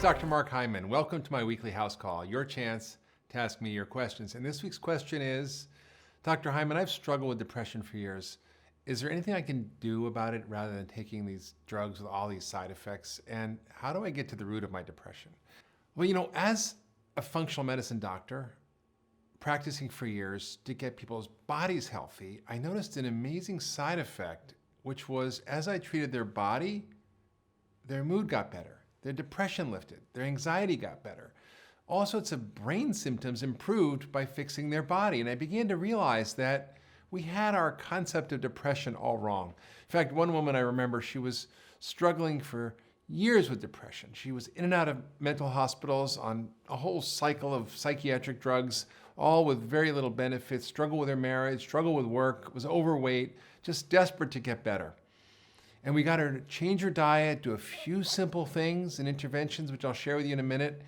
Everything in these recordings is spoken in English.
Dr. Mark Hyman. Welcome to my weekly house call, your chance to ask me your questions. And this week's question is, Dr. Hyman, I've struggled with depression for years. Is there anything I can do about it rather than taking these drugs with all these side effects? And how do I get to the root of my depression? Well, as a functional medicine doctor, practicing for years to get people's bodies healthy, I noticed an amazing side effect, which was as I treated their body, their mood got better, their depression lifted, their anxiety got better. All sorts of brain symptoms improved by fixing their body. And I began to realize that we had our concept of depression all wrong. In fact, one woman I remember, she was struggling for years with depression. She was in and out of mental hospitals on a whole cycle of psychiatric drugs, all with very little benefits, struggled with her marriage, struggled with work, was overweight, just desperate to get better. And we got her to change her diet, do a few simple things and interventions, which I'll share with you in a minute.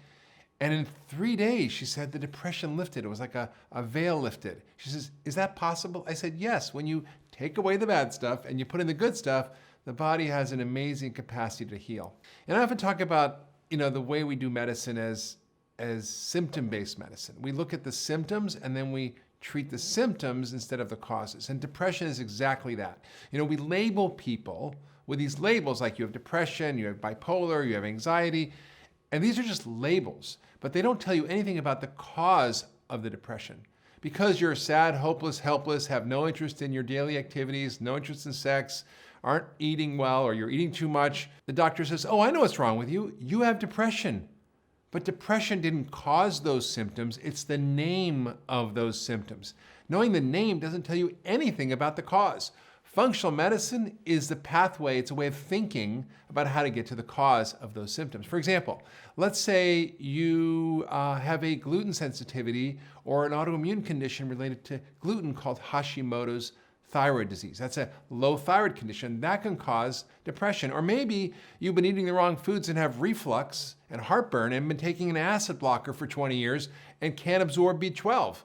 And in 3 days, she said the depression lifted. It was like a veil lifted. She says, is that possible? I said, yes. When you take away the bad stuff and you put in the good stuff, the body has an amazing capacity to heal. And I often talk about, the way we do medicine as symptom-based medicine. We look at the symptoms and then we treat the symptoms instead of the causes. And depression is exactly that. We label people with these labels like you have depression, you have bipolar, you have anxiety, and these are just labels, but they don't tell you anything about the cause of the depression. Because you're sad, hopeless, helpless, have no interest in your daily activities, no interest in sex, aren't eating well, or you're eating too much, the doctor says, oh, I know what's wrong with you. You have depression. But depression didn't cause those symptoms. It's the name of those symptoms. Knowing the name doesn't tell you anything about the cause. Functional medicine is the pathway, it's a way of thinking about how to get to the cause of those symptoms. For example, let's say you have a gluten sensitivity or an autoimmune condition related to gluten called Hashimoto's thyroid disease. That's a low thyroid condition that can cause depression. Or maybe you've been eating the wrong foods and have reflux and heartburn and been taking an acid blocker for 20 years and can't absorb B12.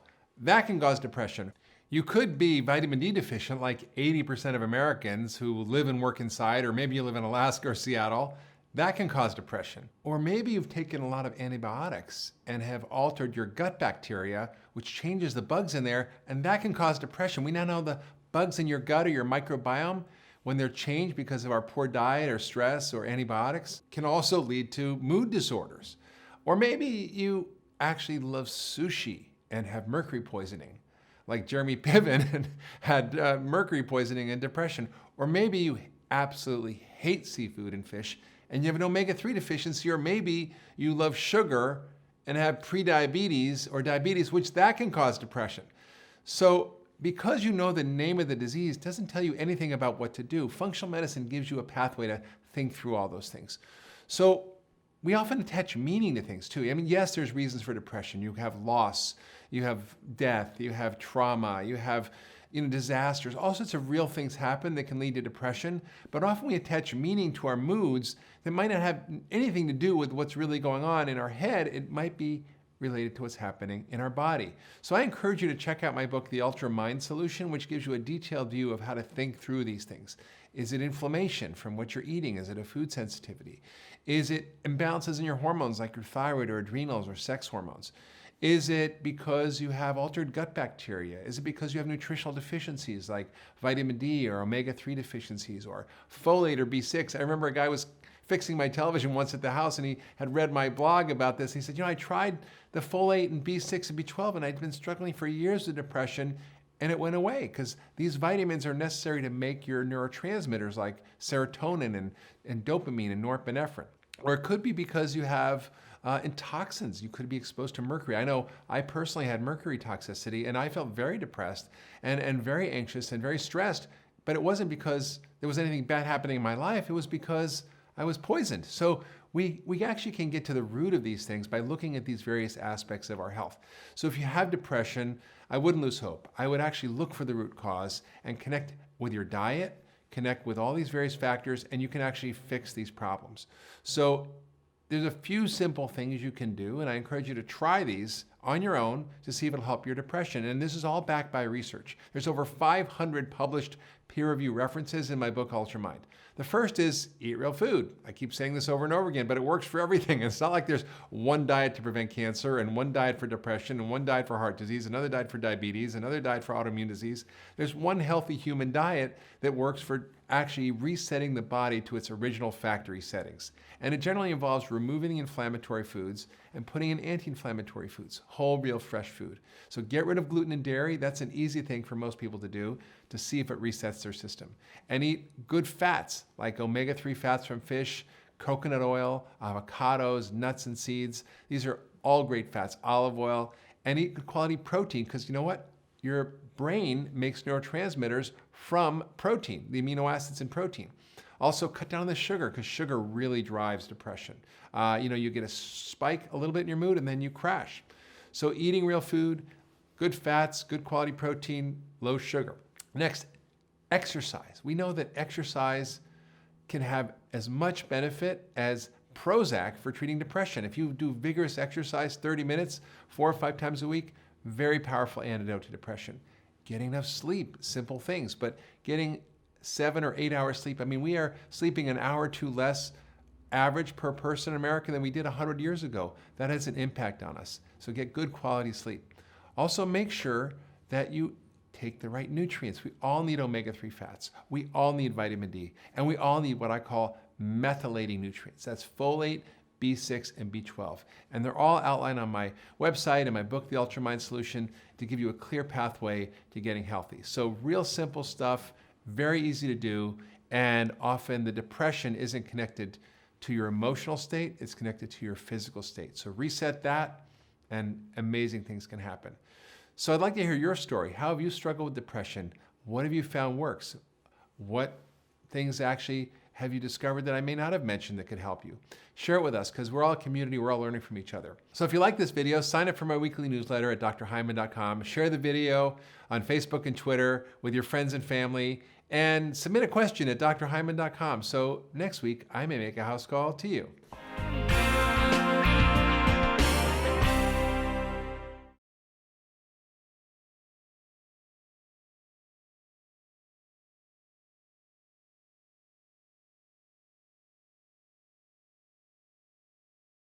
That can cause depression. You could be vitamin D deficient like 80% of Americans who live and work inside, or maybe you live in Alaska or Seattle. That can cause depression. Or maybe you've taken a lot of antibiotics and have altered your gut bacteria, which changes the bugs in there, and that can cause depression. We now know the bugs in your gut or your microbiome, when they're changed because of our poor diet or stress or antibiotics, can also lead to mood disorders. Or maybe you actually love sushi and have mercury poisoning, like Jeremy Piven had mercury poisoning and depression. Or maybe you absolutely hate seafood and fish and you have an omega-3 deficiency, or maybe you love sugar and have prediabetes or diabetes, which that can cause depression. So because you know the name of the disease doesn't tell you anything about what to do. Functional medicine gives you a pathway to think through all those things. So we often attach meaning to things too. Yes, there's reasons for depression. You have loss, you have death, you have trauma, you have disasters. All sorts of real things happen that can lead to depression, but often we attach meaning to our moods that might not have anything to do with what's really going on in our head. It might be related to what's happening in our body. So I encourage you to check out my book, The Ultra Mind Solution, which gives you a detailed view of how to think through these things. Is it inflammation from what you're eating? Is it a food sensitivity? Is it imbalances in your hormones like your thyroid or adrenals or sex hormones? Is it because you have altered gut bacteria? Is it because you have nutritional deficiencies like vitamin D or omega-3 deficiencies or folate or B6? I remember a guy was fixing my television once at the house and he had read my blog about this. He said, I tried the folate and B6 and B12 and I'd been struggling for years with depression and it went away because these vitamins are necessary to make your neurotransmitters like serotonin and dopamine and norepinephrine. Or it could be because you have toxins. You could be exposed to mercury. I know I personally had mercury toxicity and I felt very depressed and very anxious and very stressed, but it wasn't because there was anything bad happening in my life. It was because I was poisoned. So we actually can get to the root of these things by looking at these various aspects of our health. So if you have depression, I wouldn't lose hope. I would actually look for the root cause and connect with your diet, connect with all these various factors, and you can actually fix these problems. So there's a few simple things you can do, and I encourage you to try these on your own to see if it'll help your depression. And this is all backed by research. There's over 500 published peer-reviewed references in my book, Ultramind. The first is eat real food. I keep saying this over and over again, but it works for everything. It's not like there's one diet to prevent cancer and one diet for depression and one diet for heart disease, another diet for diabetes, another diet for autoimmune disease. There's one healthy human diet that works for actually resetting the body to its original factory settings. And it generally involves removing the inflammatory foods and putting in anti-inflammatory foods, whole, real, fresh food. So get rid of gluten and dairy. That's an easy thing for most people to do to see if it resets their system. And eat good fats, like omega-3 fats from fish, coconut oil, avocados, nuts and seeds. These are all great fats, olive oil, and eat good quality protein, because you know what? Your brain makes neurotransmitters from protein, the amino acids in protein. Also, cut down on the sugar, because sugar really drives depression. You get a spike a little bit in your mood and then you crash. So eating real food, good fats, good quality protein, low sugar. Next, exercise. We know that exercise can have as much benefit as Prozac for treating depression. If you do vigorous exercise, 30 minutes, 4 or 5 times a week, very powerful antidote to depression. Getting enough sleep, simple things, but getting 7 or 8 hours sleep. I mean, we are sleeping an hour or two less average per person in America than we did 100 years ago. That has an impact on us. So get good quality sleep. Also make sure that you take the right nutrients. We all need omega-3 fats. We all need vitamin D. And we all need what I call methylating nutrients. That's folate, B6, and B12. And they're all outlined on my website and my book, The Ultramind Solution, to give you a clear pathway to getting healthy. So real simple stuff, very easy to do, and often the depression isn't connected to your emotional state, it's connected to your physical state. So reset that, and amazing things can happen. So I'd like to hear your story. How have you struggled with depression? What have you found works? What things actually have you discovered that I may not have mentioned that could help you? Share it with us, because we're all a community, we're all learning from each other. So if you like this video, sign up for my weekly newsletter at drhyman.com. Share the video on Facebook and Twitter with your friends and family, and submit a question at drhyman.com. So next week, I may make a house call to you.